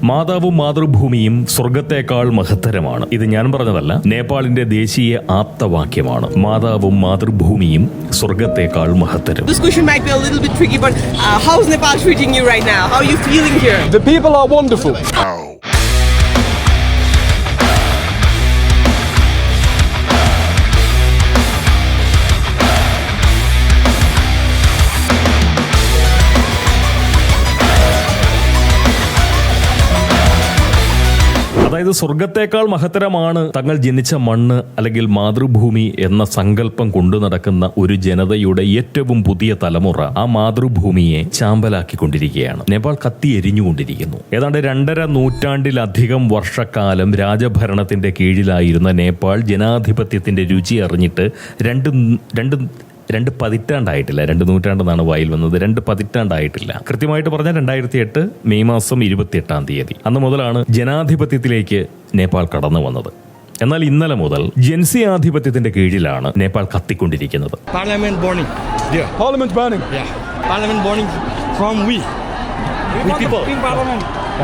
മാതാവും മാതൃഭൂമിയും സ്വർഗത്തേക്കാൾ മഹത്തരമാണ്. ഇത് ഞാൻ പറഞ്ഞതല്ല, നേപ്പാളിന്റെ ദേശീയ ആപ്തവാക്യമാണ്. മാതാവും മാതൃഭൂമിയും സ്വർഗത്തേക്കാൾ മഹത്തരം. This question might be a little bit tricky, but how is Nepal treating you right now? How are you feeling here? The people are wonderful. അതായത് സ്വർഗത്തേക്കാൾ മഹത്തരമാണ് തങ്ങൾ ജനിച്ച മണ്ണ് അല്ലെങ്കിൽ മാതൃഭൂമി എന്ന സങ്കല്പം കൊണ്ടു നടക്കുന്ന ഒരു ജനതയുടെ ഏറ്റവും പുതിയ തലമുറ ആ മാതൃഭൂമിയെ ചാമ്പലാക്കിക്കൊണ്ടിരിക്കുകയാണ്. നേപ്പാൾ കത്തി എരിഞ്ഞുകൊണ്ടിരിക്കുന്നു. ഏതാണ്ട് 2.5 നൂറ്റാണ്ടിലധികം വർഷക്കാലം രാജഭരണത്തിന്റെ കീഴിലായിരുന്ന നേപ്പാൾ ജനാധിപത്യത്തിന്റെ രുചി അറിഞ്ഞിട്ട് രണ്ട് പതിറ്റാണ്ടായിട്ടില്ല. 2 നൂറ്റാണ്ടെന്നാണ് വായിൽ വന്നത്. 2 പതിറ്റാണ്ടായിട്ടില്ല. കൃത്യമായിട്ട് പറഞ്ഞാൽ 2008 മെയ് മാസം 28-ാം തീയതി അന്ന് മുതലാണ് ജനാധിപത്യത്തിലേക്ക് നേപ്പാൾ കടന്നു വന്നത്. എന്നാൽ ഇന്നലെ മുതൽ ജൻസി ആധിപത്യത്തിന്റെ കീഴിലാണ് Nepal കത്തിക്കൊണ്ടിരിക്കുന്നത്. Parliament burning. Yeah. Parliament burning. Yeah. Parliament burning from we people. In parliament.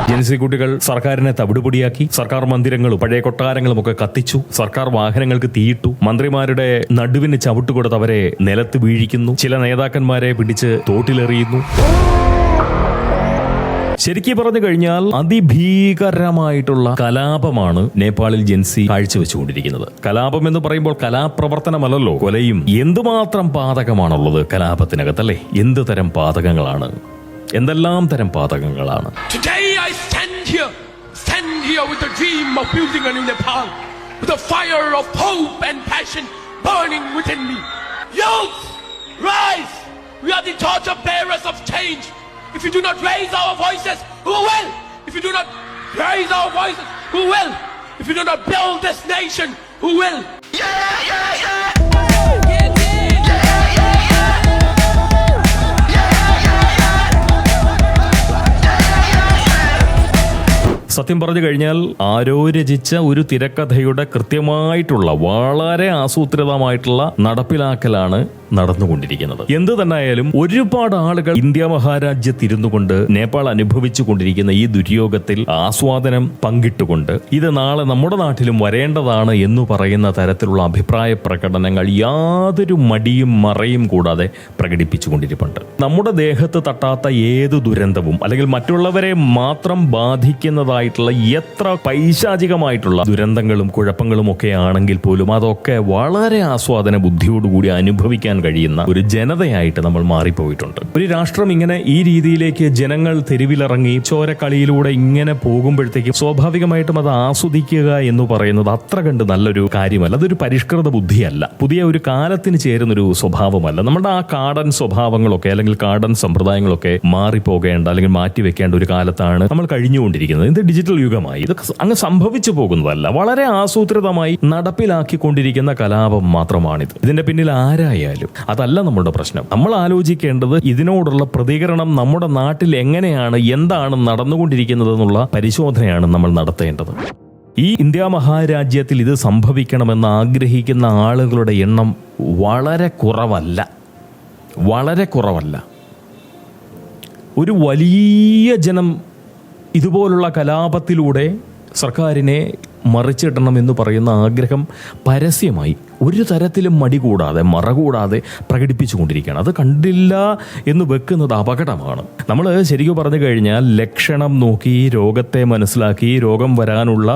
ജൻസി കുട്ടികൾ സർക്കാരിനെ തവിടുപൊടിയാക്കി. സർക്കാർ മന്ദിരങ്ങളും പഴയ കൊട്ടാരങ്ങളും ഒക്കെ കത്തിച്ചു. സർക്കാർ വാഹനങ്ങൾക്ക് തീയിട്ടു. മന്ത്രിമാരുടെ നടുവിന് ചവിട്ടുകൊടുത്ത് അവരെ നിലത്ത് വീഴിക്കുന്നു. ചില നേതാക്കന്മാരെ പിടിച്ച് തോട്ടിലെറിയുന്നു. ശരിക്കും പറഞ്ഞു കഴിഞ്ഞാൽ അതിഭീകരമായിട്ടുള്ള കലാപമാണ് നേപ്പാളിൽ ജൻസി കാഴ്ചവെച്ചുകൊണ്ടിരിക്കുന്നത്. കലാപം എന്ന് പറയുമ്പോൾ കലാപ്രവർത്തനമല്ലല്ലോ, കൊലയും. എന്തുമാത്രം പാതകമാണുള്ളത് കലാപത്തിനകത്ത്, അല്ലേ? എന്ത് തരം പാതകങ്ങളാണ്, എന്തെല്ലാം തരം പാതകങ്ങളാണ്. Today I stand here with the dream of building a new Nepal, with a fire of hope and passion burning within me. Youth, rise! We are the torch bearers of change. If you do not raise our voices, who will? If you do not raise our voices, who will? If you do not build this nation, who will? സത്യം പറഞ്ഞു കഴിഞ്ഞാൽ ആരോ രചിച്ച ഒരു തിരക്കഥയുടെ കൃത്യമായിട്ടുള്ള വളരെ ആസൂത്രിതമായിട്ടുള്ള നടപ്പിലാക്കലാണ് നടന്നുകൊണ്ടിരിക്കുന്നത്. എന്ത് തന്നെയായാലും ഒരുപാട് ആളുകൾ ഇന്ത്യ മഹാരാജ്യത്തിരുന്നു കൊണ്ട് നേപ്പാൾ അനുഭവിച്ചു കൊണ്ടിരിക്കുന്ന ഈ ദുര്യോഗത്തിൽ ആസ്വാദനം പങ്കിട്ടുകൊണ്ട് ഇത് നാളെ നമ്മുടെ നാട്ടിലും വരേണ്ടതാണ് എന്ന് പറയുന്ന തരത്തിലുള്ള അഭിപ്രായ പ്രകടനങ്ങൾ യാതൊരു മടിയും മറയും കൂടാതെ പ്രകടിപ്പിച്ചുകൊണ്ടിരിപ്പുണ്ട്. നമ്മുടെ ദേഹത്ത് തട്ടാത്ത ഏത് ദുരന്തവും അല്ലെങ്കിൽ മറ്റുള്ളവരെ മാത്രം ബാധിക്കുന്നതായിട്ടുള്ള എത്ര പൈശാചികമായിട്ടുള്ള ദുരന്തങ്ങളും കുഴപ്പങ്ങളും ഒക്കെ ആണെങ്കിൽ പോലും അതൊക്കെ വളരെ ആസ്വാദന ബുദ്ധിയോടുകൂടി അനുഭവിക്കാൻ കഴിയുന്ന ഒരു ജനതയായിട്ട് നമ്മൾ മാറിപ്പോയിട്ടുണ്ട്. ഒരു രാഷ്ട്രം ഇങ്ങനെ ഈ രീതിയിലേക്ക് ജനങ്ങൾ തെരുവിലിറങ്ങി ചോരക്കളിയിലൂടെ ഇങ്ങനെ പോകുമ്പോഴത്തേക്കും സ്വാഭാവികമായിട്ടും അത് ആസ്വദിക്കുക എന്ന് പറയുന്നത് അത്ര കണ്ട് നല്ലൊരു കാര്യമല്ല. അതൊരു പരിഷ്കൃത ബുദ്ധിയല്ല, പുതിയ ഒരു കാലത്തിന് ചേരുന്നൊരു സ്വഭാവമല്ല. നമ്മുടെ ആ കാടൻ സ്വഭാവങ്ങളൊക്കെ അല്ലെങ്കിൽ കാടൻ സമ്പ്രദായങ്ങളൊക്കെ മാറിപ്പോകേണ്ട അല്ലെങ്കിൽ മാറ്റിവെക്കേണ്ട ഒരു കാലത്താണ് നമ്മൾ കഴിഞ്ഞുകൊണ്ടിരിക്കുന്നത്. ഇത് ഡിജിറ്റൽ യുഗമായി. ഇത് അങ്ങ് സംഭവിച്ചു പോകുന്നതല്ല, വളരെ ആസൂത്രിതമായി നടപ്പിലാക്കിക്കൊണ്ടിരിക്കുന്ന കലാപം മാത്രമാണിത്. ഇതിന്റെ പിന്നിൽ ആരായാലും അതല്ല നമ്മുടെ പ്രശ്നം. നമ്മൾ ആലോചിക്കേണ്ടത് ഇതിനോടുള്ള പ്രതികരണം നമ്മുടെ നാട്ടിൽ എങ്ങനെയാണ്, എന്താണ് നടന്നുകൊണ്ടിരിക്കുന്നത് എന്നുള്ള പരിശോധനയാണ് നമ്മൾ നടത്തേണ്ടത്. ഈ ഇന്ത്യ മഹാരാജ്യത്തിൽ ഇത് സംഭവിക്കണമെന്ന് ആഗ്രഹിക്കുന്ന ആളുകളുടെ എണ്ണം വളരെ കുറവല്ല. ഒരു വലിയ ജനം ഇതുപോലുള്ള കലാപത്തിലൂടെ സർക്കാരിനെ മറിച്ചിടണം എന്ന് പറയുന്ന ആഗ്രഹം പരസ്യമായി ഒരു തരത്തിലും മറകൂടാതെ പ്രകടിപ്പിച്ചുകൊണ്ടിരിക്കുകയാണ്. അത് കണ്ടില്ല എന്ന് വെക്കുന്നത് അപകടമാണ്. നമ്മൾ ശരിക്കും പറഞ്ഞു കഴിഞ്ഞാൽ ലക്ഷണം നോക്കി രോഗത്തെ മനസ്സിലാക്കി രോഗം വരാനുള്ള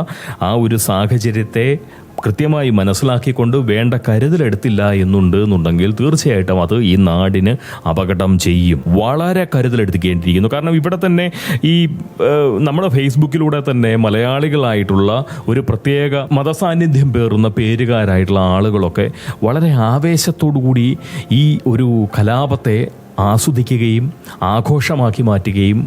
ആ ഒരു സാഹചര്യത്തെ കൃത്യമായി മനസ്സിലാക്കിക്കൊണ്ട് വേണ്ട കരുതലെടുത്തില്ല എന്നുണ്ടെങ്കിൽ തീർച്ചയായിട്ടും അത് ഈ നാടിന് അപകടം ചെയ്യും. വളരെ കരുതലെടുക്കേണ്ടിയിരിക്കുന്നു. കാരണം ഇവിടെ തന്നെ ഈ നമ്മുടെ ഫേസ്ബുക്കിലൂടെ തന്നെ മലയാളികളായിട്ടുള്ള ഒരു പ്രത്യേക മതസാന്നിധ്യം പേറുന്ന പേരുകാരായിട്ടുള്ള ആളുകളൊക്കെ വളരെ ആവേശത്തോടു കൂടി ഈ ഒരു കലാപത്തെ ആസ്വദിക്കുകയും ആഘോഷമാക്കി മാറ്റുകയും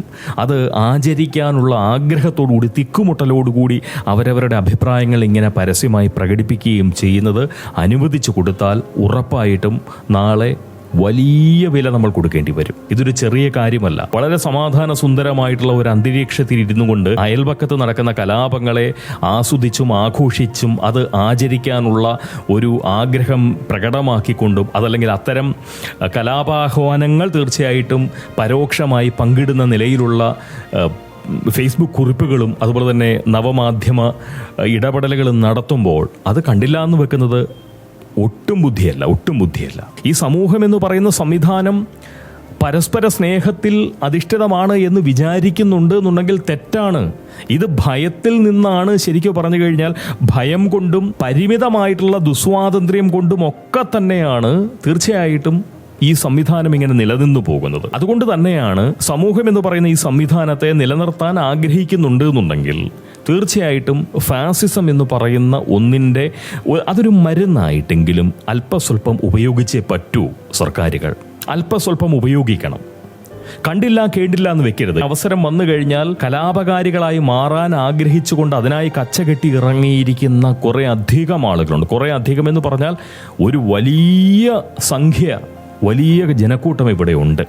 അത് ആചരിക്കാനുള്ള ആഗ്രഹത്തോടുകൂടി തിക്കുമുട്ടലോടുകൂടി അവരവരുടെ അഭിപ്രായങ്ങൾ ഇങ്ങനെ പരസ്യമായി പ്രകടിപ്പിക്കുകയും ചെയ്യുന്നത് അനുവദിച്ചു കൊടുത്താൽ ഉറപ്പായിട്ടും നാളെ വലിയ വില നമ്മൾ കൊടുക്കേണ്ടി വരും. ഇതൊരു ചെറിയ കാര്യമല്ല. വളരെ സമാധാന സുന്ദരമായിട്ടുള്ള ഒരു അന്തരീക്ഷത്തിൽ ഇരുന്നു കൊണ്ട് അയൽപക്കത്ത് നടക്കുന്ന കലാപങ്ങളെ ആസ്വദിച്ചും ആഘോഷിച്ചും അത് ആചരിക്കാനുള്ള ഒരു ആഗ്രഹം പ്രകടമാക്കിക്കൊണ്ടും അതല്ലെങ്കിൽ അത്തരം കലാപാഹ്വാനങ്ങൾ തീർച്ചയായിട്ടും പരോക്ഷമായി പങ്കിടുന്ന നിലയിലുള്ള ഫേസ്ബുക്ക് കുറിപ്പുകളും അതുപോലെ തന്നെ നവമാധ്യമ ഇടപെടലുകളും നടത്തുമ്പോൾ അത് കണ്ടില്ല എന്ന് വെക്കുന്നത് ഒട്ടും ബുദ്ധിയല്ല. ഈ സമൂഹം എന്ന് പറയുന്ന സംവിധാനം പരസ്പര സ്നേഹത്തിൽ അധിഷ്ഠിതമാണ് എന്ന് വിചാരിക്കുന്നുണ്ട് എന്നുണ്ടെങ്കിൽ തെറ്റാണ്. ഇത് ഭയത്തിൽ നിന്നാണ്, ശരിക്കും പറഞ്ഞു കഴിഞ്ഞാൽ ഭയം കൊണ്ടും പരിമിതമായിട്ടുള്ള ദുസ്വാതന്ത്ര്യം കൊണ്ടും ഒക്കെ തന്നെയാണ് തീർച്ചയായിട്ടും ഈ സംവിധാനം ഇങ്ങനെ നിലനിന്നു പോകുന്നത്. അതുകൊണ്ട് തന്നെയാണ് സമൂഹം എന്ന് പറയുന്ന ഈ സംവിധാനത്തെ നിലനിർത്താൻ ആഗ്രഹിക്കുന്നുണ്ട് എന്നുണ്ടെങ്കിൽ തീർച്ചയായിട്ടും ഫാസിസം എന്ന് പറയുന്ന ഒന്നിൻ്റെ അതൊരു മരുന്നായിട്ടെങ്കിലും അല്പസ്വല്പം ഉപയോഗിച്ചേ പറ്റൂ. സർക്കാരുകൾ അല്പസ്വല്പം ഉപയോഗിക്കണം. കണ്ടില്ല കേട്ടില്ല എന്ന് വെക്കരുത്. അവസരം വന്നു കഴിഞ്ഞാൽ കലാപകാരികളായി മാറാൻ ആഗ്രഹിച്ചുകൊണ്ട് അതിനായി കച്ചകെട്ടി ഇറങ്ങിയിരിക്കുന്ന കുറേ അധികം ആളുകളുണ്ട്. കുറേ അധികം എന്ന് പറഞ്ഞാൽ ഒരു വലിയ ജനക്കൂട്ടം ഇവിടെ ഉണ്ട്.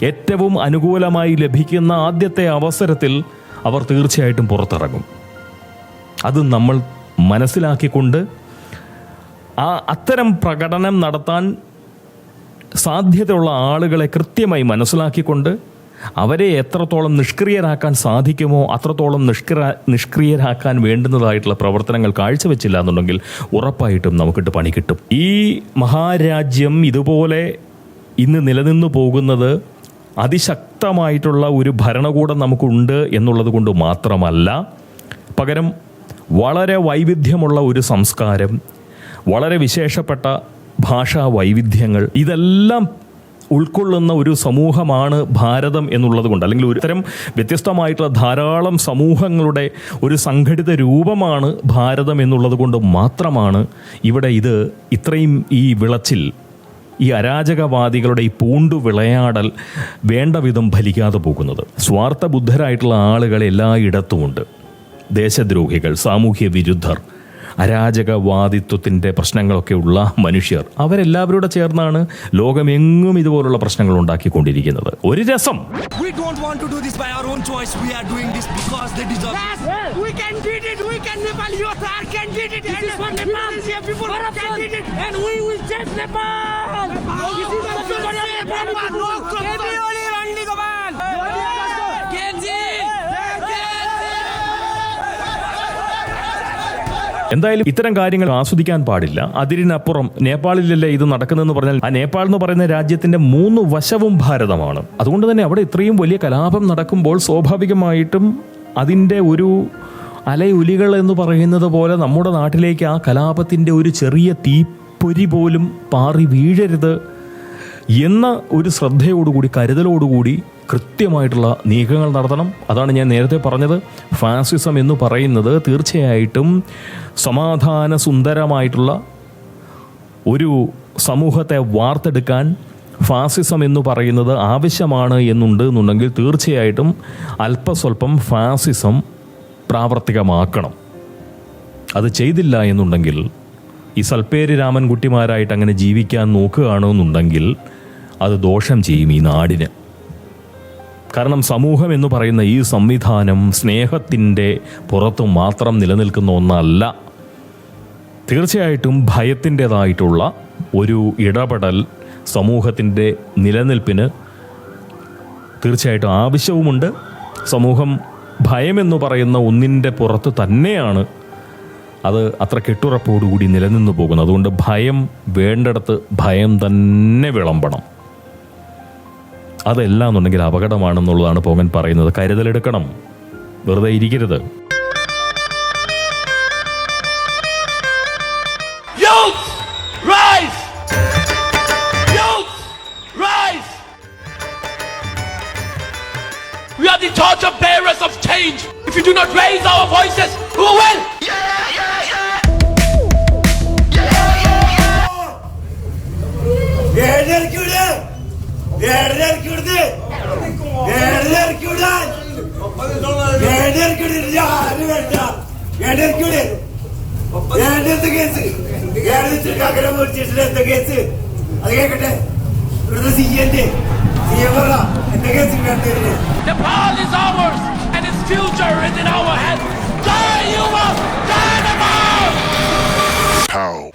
ഏറ്റവും അനുകൂലമായി ലഭിക്കുന്ന ആദ്യത്തെ അവസരത്തിൽ അവർ തീർച്ചയായിട്ടും പുറത്തിറങ്ങും. അത് നമ്മൾ മനസ്സിലാക്കിക്കൊണ്ട് അത്തരം പ്രകടനം നടത്താൻ സാധ്യതയുള്ള ആളുകളെ കൃത്യമായി മനസ്സിലാക്കിക്കൊണ്ട് അവരെ എത്രത്തോളം നിഷ്ക്രിയരാക്കാൻ സാധിക്കുമോ അത്രത്തോളം നിഷ്ക്രിയരാക്കാൻ വേണ്ടുന്നതായിട്ടുള്ള പ്രവർത്തനങ്ങൾ കാഴ്ചവെച്ചില്ല എന്നുണ്ടെങ്കിൽ ഉറപ്പായിട്ടും നമുക്കിട്ട് പണി കിട്ടും. ഈ മഹാരാജ്യം ഇതുപോലെ ഇന്ന് നിലനിന്നു പോകുന്നത് അതിശക്തമായിട്ടുള്ള ഒരു ഭരണകൂടം നമുക്കുണ്ട് എന്നുള്ളത് കൊണ്ട് മാത്രമല്ല, പകരം വളരെ വൈവിധ്യമുള്ള ഒരു സംസ്കാരം, വളരെ വിശേഷപ്പെട്ട ഭാഷാ വൈവിധ്യങ്ങൾ, ഇതെല്ലാം ഉൾക്കൊള്ളുന്ന ഒരു സമൂഹമാണ് ഭാരതം എന്നുള്ളത് കൊണ്ട്, അല്ലെങ്കിൽ ഒരു തരം വ്യത്യസ്തമായിട്ടുള്ള ധാരാളം സമൂഹങ്ങളുടെ ഒരു സംഘടിത രൂപമാണ് ഭാരതം എന്നുള്ളത് കൊണ്ട് മാത്രമാണ് ഇവിടെ ഇത് ഇത്രയും ഈ വിളച്ചിൽ, ഈ അരാജകവാദികളുടെ ഈ പൂണ്ടു വിളയാടൽ വേണ്ട വിധം ഫലിക്കാതെ പോകുന്നത്. സ്വാർത്ഥ ബുദ്ധരായിട്ടുള്ള ആളുകൾ എല്ലായിടത്തുമുണ്ട്. ദേശദ്രോഹികൾ, സാമൂഹ്യ വിരുദ്ധർ, അരാജകവാദിത്വത്തിൻ്റെ പ്രശ്നങ്ങളൊക്കെ ഉള്ള മനുഷ്യർ, അവരെല്ലാവരോടെ ചേർന്നാണ് ലോകമെങ്ങും ഇതുപോലുള്ള പ്രശ്നങ്ങൾ ഉണ്ടാക്കിക്കൊണ്ടിരിക്കുന്നത്. ഒരു രസം. We don't want to do this by our own choice. We are doing this because they deserve it. Yes, we can did it. We can Nepal youth can did it. This is for Nepal. People can did it, and we will save Nepal. This is for Nepal. No, only Randi Gopal. എന്തായാലും ഇത്തരം കാര്യങ്ങൾ ആസ്വദിക്കാൻ പാടില്ല. അതിരിനപ്പുറം നേപ്പാളിലല്ലേ ഇത് നടക്കുന്നതെന്ന് പറഞ്ഞാൽ ആ നേപ്പാൾ എന്ന് പറയുന്ന രാജ്യത്തിന്റെ 3 വശവും ഭാരതമാണ്. അതുകൊണ്ട് തന്നെ അവിടെ ഇത്രയും വലിയ കലാപം നടക്കുമ്പോൾ സ്വാഭാവികമായിട്ടും അതിൻ്റെ ഒരു അലയൊലികൾ എന്ന് പറയുന്നത് പോലെ നമ്മുടെ നാട്ടിലേക്ക് ആ കലാപത്തിൻ്റെ ഒരു ചെറിയ തീപ്പൊരി പോലും പാറി വീഴരുത് എന്ന ഒരു ശ്രദ്ധയോടുകൂടി കരുതലോടുകൂടി കൃത്യമായിട്ടുള്ള നീക്കങ്ങൾ നടത്തണം. അതാണ് ഞാൻ നേരത്തെ പറഞ്ഞത്. ഫാസിസം എന്ന് പറയുന്നത് തീർച്ചയായിട്ടും സമാധാന സുന്ദരമായിട്ടുള്ള ഒരു സമൂഹത്തെ വാർത്തെടുക്കാൻ ഫാസിസം എന്ന് പറയുന്നത് ആവശ്യമാണ് എന്നുണ്ടെങ്കിൽ തീർച്ചയായിട്ടും അല്പസ്വല്പം ഫാസിസം പ്രാവർത്തികമാക്കണം. അത് ചെയ്തില്ല എന്നുണ്ടെങ്കിൽ ഈ സൽപ്പേര് രാമൻകുട്ടിമാരായിട്ട് അങ്ങനെ ജീവിക്കാൻ നോക്കുകയാണെന്നുണ്ടെങ്കിൽ അത് ദോഷം ചെയ്യും ഈ നാടിന്. കാരണം സമൂഹം എന്ന് പറയുന്ന ഈ സംവിധാനം സ്നേഹത്തിൻ്റെ പുറത്തു മാത്രം നിലനിൽക്കുന്ന ഒന്നല്ല. തീർച്ചയായിട്ടും ഭയത്തിൻ്റെതായിട്ടുള്ള ഒരു ഇടപെടൽ സമൂഹത്തിൻ്റെ നിലനിൽപ്പിന് തീർച്ചയായിട്ടും ആവശ്യവുമുണ്ട്. സമൂഹം ഭയമെന്ന് പറയുന്ന ഒന്നിൻ്റെ പുറത്ത് തന്നെയാണ് അത് അത്ര കെട്ടുറപ്പോടുകൂടി നിലനിന്നു പോകുന്നത്. അതുകൊണ്ട് ഭയം വേണ്ടിടത്ത് ഭയം തന്നെ വിളമ്പണം. അതല്ല എന്നുണ്ടെങ്കിൽ അപകടമാണെന്നുള്ളതാണ് പോകൻ പറയുന്നത്. കരുതലെടുക്കണം, വെറുതെ ഇരിക്കരുത്. Youth, rise! Youth, rise! We are the torch bearers of change. If you do not raise our voices, who will? Nepal is ours, and its future is in our hands. Die, you must! Die, Nepal! Pow.